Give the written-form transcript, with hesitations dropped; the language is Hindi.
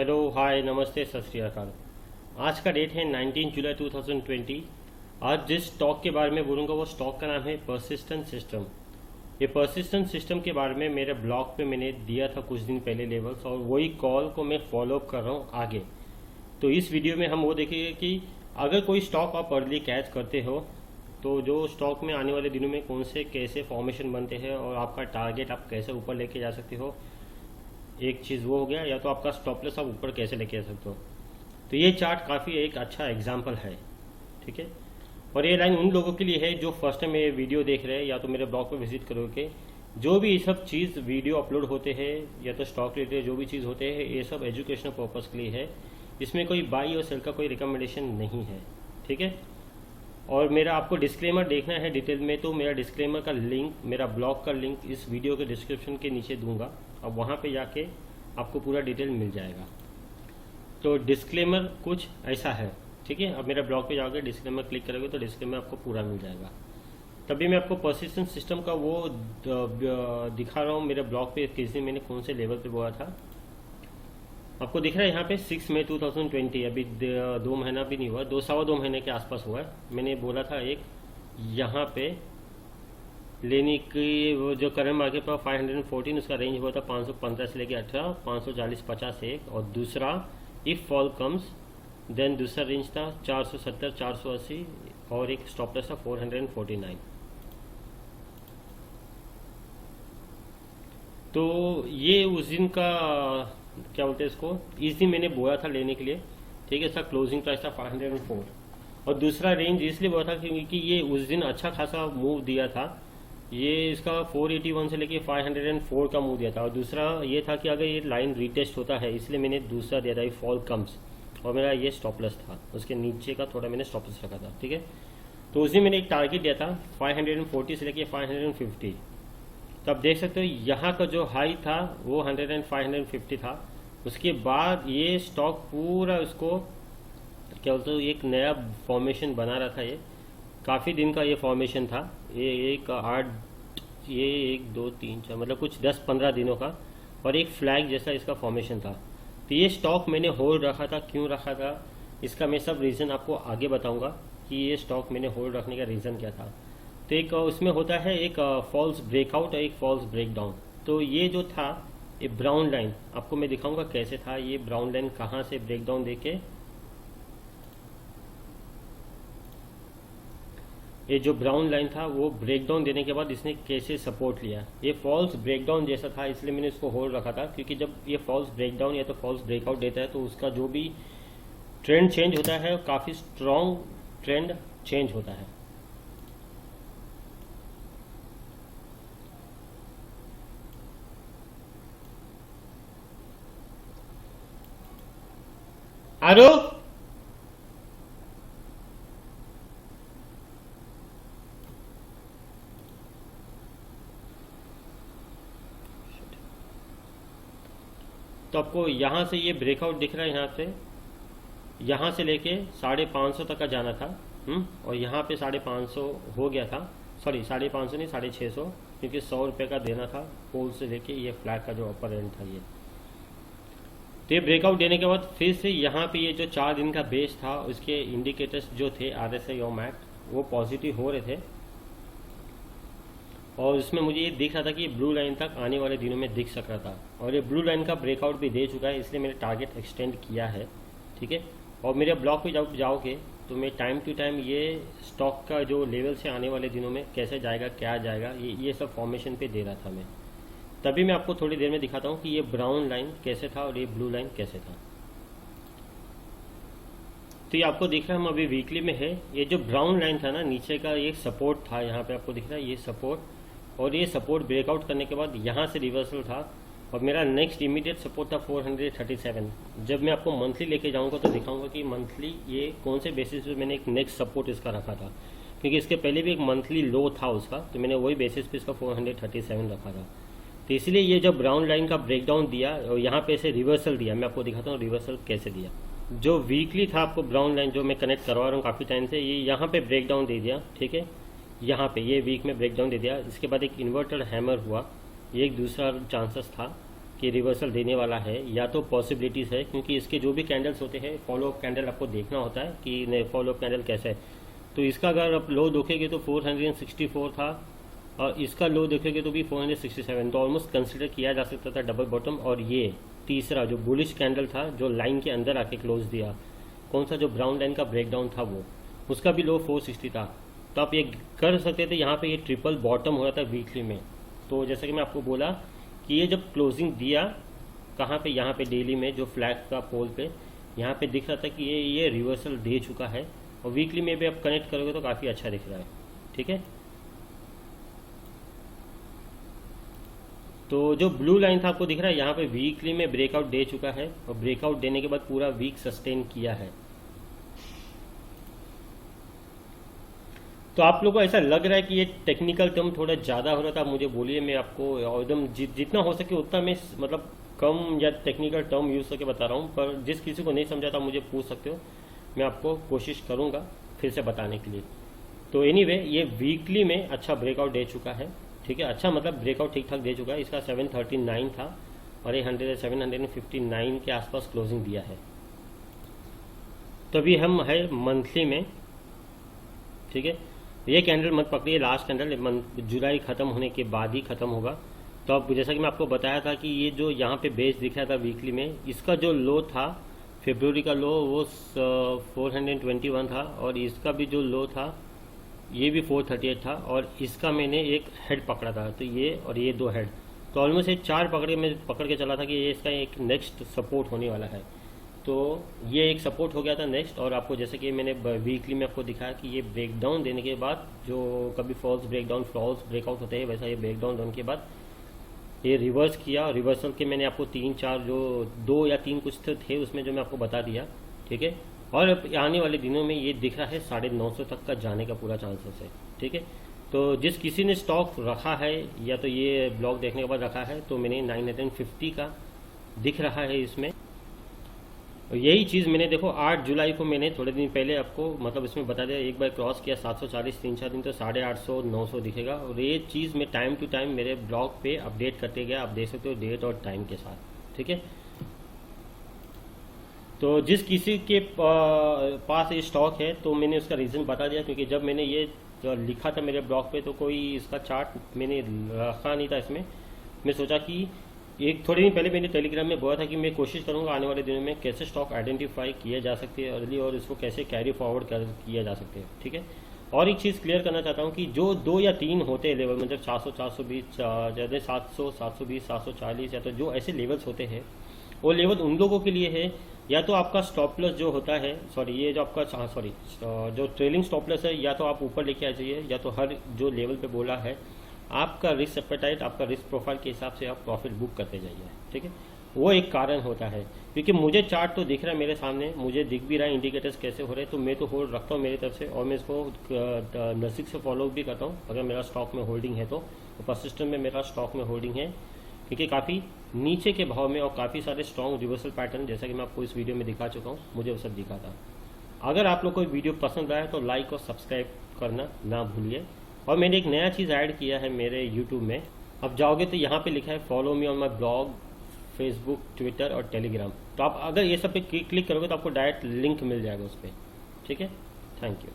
हेलो हाय नमस्ते सत श्री अकाल। आज का डेट है 19 जुलाई 2020। आज जिस स्टॉक के बारे में बोलूँगा वो स्टॉक का नाम है परसिस्टेंट सिस्टम। ये परसिस्टेंट सिस्टम के बारे में मेरे ब्लॉग पे मैंने दिया था कुछ दिन पहले लेवल्स, और वही कॉल को मैं फॉलो अप कर रहा हूँ आगे। तो इस वीडियो में हम वो देखेंगे कि अगर कोई स्टॉक आप अर्ली कैच करते हो तो जो स्टॉक में आने वाले दिनों में कौन से कैसे फॉर्मेशन बनते हैं और आपका टारगेट आप कैसे ऊपर लेके जा सकते हो। एक चीज़ वो हो गया, या तो आपका स्टॉप लॉस आप ऊपर कैसे लेके आ सकते हो। तो ये चार्ट काफ़ी एक अच्छा एग्जाम्पल है, ठीक है। और ये लाइन उन लोगों के लिए है जो फर्स्ट टाइम ये वीडियो देख रहे हैं या तो मेरे ब्लॉग पर विजिट करोगे। जो भी ये सब चीज़ वीडियो अपलोड होते हैं या तो स्टॉक रिलेटेड जो भी चीज़ होते हैं ये सब एजुकेशनल पर्पज़ के लिए है। इसमें कोई बाई और सेल का कोई रिकमेंडेशन नहीं है, ठीक है। और मेरा आपको डिस्क्लेमर देखना है डिटेल में तो मेरा डिस्क्लेमर का लिंक, मेरा ब्लॉग का लिंक इस वीडियो के डिस्क्रिप्शन के नीचे दूंगा। अब वहाँ पे जाके आपको पूरा डिटेल मिल जाएगा। तो डिस्क्लेमर कुछ ऐसा है, ठीक है। अब मेरा ब्लॉग पे जाके डिस्क्लेमर क्लिक करोगे तो डिस्क्लेमर आपको पूरा मिल जाएगा। तभी मैं आपको परसिस्टेंट सिस्टम का वो दिखा रहा हूँ मेरे ब्लॉग पे किस दिन मैंने कौन से लेवल पे बोला था। आपको दिख रहा है यहाँ पे 6 मई 2020, अभी 2 महीना भी नहीं हुआ, सवा 2 महीने के आसपास हुआ है। मैंने बोला था एक यहाँ पे लेने की वो जो करंट मार्केट पर 514 उसका रेंज हुआ था 515 से लेके 18, 540 50 एक। और दूसरा इफ फॉल कम्स देन दूसरा रेंज था 470 480 और एक स्टॉप लॉस था 449। तो ये उस दिन का क्या बोलते हैं इसको, इस दिन मैंने बोला था लेने के लिए, ठीक है। इसका क्लोजिंग प्राइस था 504 और दूसरा रेंज इसलिए बोला था क्योंकि ये उस दिन अच्छा खासा मूव दिया था। ये इसका 481 से लेके 504 का मूव दिया था। और दूसरा ये था कि अगर ये लाइन रिटेस्ट होता है इसलिए मैंने दूसरा दिया था फॉल कम्स, और मेरा ये स्टॉप लॉस था उसके नीचे का थोड़ा मैंने स्टॉप लॉस रखा था, ठीक है। तो उस दिन मैंने एक टारगेट दिया था 540 से लेके 550। तो आप देख सकते हो यहाँ का जो हाई था वो 100 एंड 550 था। उसके बाद ये स्टॉक पूरा उसको क्या बोलते हो एक नया फॉर्मेशन बना रहा था। ये काफ़ी दिन का ये फॉर्मेशन था, ये एक 1 2 3 4 मतलब कुछ 10-15 दिनों का, और एक फ्लैग जैसा इसका फॉर्मेशन था। तो ये स्टॉक मैंने होल्ड रखा था। क्यों रखा था इसका मैं सब रीज़न आपको आगे बताऊंगा कि ये स्टॉक मैंने होल्ड रखने का रीज़न क्या था। तो एक उसमें होता है एक फॉल्स ब्रेकआउट और एक फॉल्स ब्रेकडाउन। तो ये जो था ये ब्राउन लाइन आपको मैं दिखाऊंगा कैसे था। ये ब्राउन लाइन कहाँ से ब्रेकडाउन देके ये जो ब्राउन लाइन था वो ब्रेकडाउन देने के बाद इसने कैसे सपोर्ट लिया। ये फॉल्स ब्रेकडाउन जैसा था इसलिए मैंने इसको होल्ड रखा था, क्योंकि जब ये फॉल्स ब्रेकडाउन या तो फॉल्स ब्रेकआउट देता है तो उसका जो भी ट्रेंड चेंज होता है काफ़ी स्ट्रॉन्ग ट्रेंड चेंज होता है। आरो तो आपको यहाँ से ये ब्रेकआउट दिख रहा है, यहाँ से लेके 550 तक का जाना था। और यहाँ पे 550 हो गया था, सॉरी 550 नहीं 650, क्योंकि 100 रुपये का देना था पोल से लेके ये फ्लैग का जो अपर एंड था ये। तो ये ब्रेकआउट देने के बाद फिर से यहाँ पे ये जो 4 दिन का बेस था उसके इंडिकेटर्स जो थे RSI और मैक वो पॉजिटिव हो रहे थे, और इसमें मुझे ये दिख रहा था कि ब्लू लाइन तक आने वाले दिनों में दिख सक रहा था। और ये ब्लू लाइन का ब्रेकआउट भी दे चुका है, इसलिए मैंने टारगेट एक्सटेंड किया है, ठीक है। और मेरे ब्लॉग पे जाओगे तो मैं टाइम टू टाइम ये स्टॉक का जो लेवल से आने वाले दिनों में कैसे जाएगा क्या जाएगा ये सब फॉर्मेशन पे दे रहा था मैं। तभी मैं आपको थोड़ी देर में दिखाता हूँ कि ये ब्राउन लाइन कैसे था और ये ब्लू लाइन कैसे था। तो ये आपको दिख रहा है हम अभी वीकली में है। ये जो ब्राउन लाइन था ना नीचे का ये सपोर्ट था, यहाँ पे आपको दिख रहा है ये सपोर्ट, और ये सपोर्ट ब्रेकआउट करने के बाद यहाँ से रिवर्सल था। और मेरा नेक्स्ट इमीडिएट सपोर्ट था 437। जब मैं आपको मंथली लेके जाऊंगा तो दिखाऊंगा कि मंथली ये कौन से बेसिस पे मैंने एक नेक्स्ट सपोर्ट इसका रखा था, क्योंकि इसके पहले भी एक मंथली लो था उसका, तो मैंने वही बेसिस पे इसका 437 रखा था। तो इसलिए ये जब ब्राउन लाइन का ब्रेकडाउन दिया और यहाँ पे से रिवर्सल दिया, मैं आपको दिखाता हूँ रिवर्सल कैसे दिया। जो वीकली था आपको ब्राउन लाइन जो मैं कनेक्ट करवा रहा हूँ काफ़ी टाइम से, ये यहाँ पे ब्रेकडाउन दे दिया, ठीक है। यहाँ पे ये वीक में ब्रेकडाउन दे दिया। इसके बाद एक इन्वर्टर हैमर हुआ, ये एक दूसरा चांसेस था कि रिवर्सल देने वाला है, या तो पॉसिबिलिटीज़ है, क्योंकि इसके जो भी कैंडल्स होते हैं फॉलो अप कैंडल आपको देखना होता है कि फॉलो अप कैंडल कैसा है। तो इसका अगर आप लो देखेंगे तो 464 था, और इसका लो देखेंगे तो भी 467, तो ऑलमोस्ट कंसिडर किया जा सकता था डबल बॉटम। और ये तीसरा जो बुलिश कैंडल था जो लाइन के अंदर आके क्लोज दिया, कौन सा जो ब्राउन लाइन का ब्रेकडाउन था वो, उसका भी लो 460 था। तो आप ये कर सकते थे, यहाँ पे ये ट्रिपल बॉटम हो रहा था वीकली में। तो जैसा कि मैं आपको बोला कि ये जब क्लोजिंग दिया कहाँ पे, यहाँ पे डेली में जो फ्लैग का पोल पे यहाँ पे दिख रहा था कि ये रिवर्सल दे चुका है, और वीकली में भी आप कनेक्ट करोगे तो काफ़ी अच्छा दिख रहा है। ठीक है, तो जो ब्लू लाइन था आपको दिख रहा है यहाँ पे वीकली में ब्रेकआउट दे चुका है, और ब्रेकआउट देने के बाद पूरा वीक सस्टेन किया है। तो आप लोगों को ऐसा लग रहा है कि ये टेक्निकल टर्म थोड़ा ज़्यादा हो रहा था, मुझे बोलिए, मैं आपको एकदम जितना हो सके उतना मैं मतलब कम या टेक्निकल टर्म यूज़ करके बता रहा हूँ। पर जिस किसी को नहीं समझा था मुझे पूछ सकते हो, मैं आपको कोशिश करूँगा फिर से बताने के लिए। तो एनीवे ये वीकली में अच्छा ब्रेकआउट दे चुका है। ठीक है, अच्छा मतलब ब्रेकआउट ठीक ठाक दे चुका है। इसका 739 था और ये 759 के आसपास क्लोजिंग दिया है। तो अभी हम है मंथली में। ठीक है, ये कैंडल मत पकड़िए, लास्ट कैंडल जुलाई खत्म होने के बाद ही खत्म होगा। तो अब जैसा कि मैं आपको बताया था कि ये जो यहाँ पे बेस दिख रहा था वीकली में, इसका जो लो था फरवरी का लो वो 421 था, और इसका भी जो लो था ये भी 438 था, और इसका मैंने एक हेड पकड़ा था। तो ये और ये दो हेड, तो ऑलमोस्ट ये चार पकड़ के चला था कि ये इसका एक नेक्स्ट सपोर्ट होने वाला है। तो ये एक सपोर्ट हो गया था नेक्स्ट। और आपको जैसे कि मैंने वीकली में आपको दिखाया कि ये ब्रेकडाउन देने के बाद जो कभी फॉल्स ब्रेकआउट होते हैं, वैसा ये ब्रेकडाउन होने के बाद ये रिवर्स किया। रिवर्सल के मैंने आपको 3-4 जो 2 या 3 कुछ थे उसमें जो मैं आपको बता दिया। ठीक है, और आने वाले दिनों में ये दिख रहा है 950 तक का जाने का पूरा चांसेस है। ठीक है, तो जिस किसी ने स्टॉक रखा है या तो ये ब्लॉग देखने के बाद रखा है, तो मैंने 950 का दिख रहा है इसमें। और यही चीज़ मैंने देखो 8 जुलाई को मैंने थोड़े दिन पहले आपको मतलब इसमें बता दिया, एक बार क्रॉस किया 740 3-4 दिन तो 850 900 दिखेगा। और ये चीज़ मैं टाइम टू टाइम मेरे ब्लॉग पे अपडेट करते गया, आप देख सकते हो डेट और टाइम के साथ। ठीक है, तो जिस किसी के पास ये स्टॉक है तो मैंने उसका रीज़न बता दिया, क्योंकि जब मैंने ये जो लिखा था मेरे ब्लॉग पे तो कोई इसका चार्ट मैंने रखा नहीं था इसमें। मैं सोचा कि एक थोड़े दिन पहले मैंने टेलीग्राम में बोला था कि मैं कोशिश करूंगा आने वाले दिनों में कैसे स्टॉक आइडेंटिफाई किए जा सकते हैं अर्ली, और इसको कैसे कैरी फॉरवर्ड किया जा सकते हैं। ठीक है, और एक चीज़ क्लियर करना चाहता हूँ कि जो 2 या 3 होते हैं लेवल, मतलब 400 420 जैसे 700 720 740, या तो जो ऐसे लेवल्स होते हैं वो लेवल उन लोगों के लिए है, या तो आपका स्टॉप लॉस जो होता है, ये जो आपका जो ट्रेलिंग स्टॉप लॉस है, या तो आप ऊपर लेके आ जाइए, या तो हर जो लेवल पे बोला है आपका रिस्क एपेटाइट, आपका रिस्क प्रोफाइल के हिसाब से आप प्रॉफिट बुक करते जाइए। ठीक है, वो एक कारण होता है, क्योंकि मुझे चार्ट तो दिख रहा है मेरे सामने, मुझे दिख भी रहा है इंडिकेटर्स कैसे हो रहे हैं, तो मैं तो होल्ड रखता हूँ मेरी तरफ से, और मैं इसको नज़दीक से फॉलो भी करता हूँ अगर मेरा स्टॉक में होल्डिंग है तो परसिस्टेंट में मेरा स्टॉक में होल्डिंग है, क्योंकि काफ़ी नीचे के भाव में और काफ़ी सारे स्ट्रॉन्ग रिवर्सल पैटर्न जैसा कि मैं आपको इस वीडियो में दिखा चुका हूँ, मुझे वो सब दिखा था। अगर आप लोग को वीडियो पसंद आया तो लाइक और सब्सक्राइब करना ना भूलिए। और मैंने एक नया चीज़ ऐड किया है मेरे यूट्यूब में, अब जाओगे तो यहाँ पे लिखा है follow me on my blog, Facebook, Twitter और टेलीग्राम। तो आप अगर ये सब पे क्लिक करोगे तो आपको डायरेक्ट लिंक मिल जाएगा उस पर। ठीक है, थैंक यू।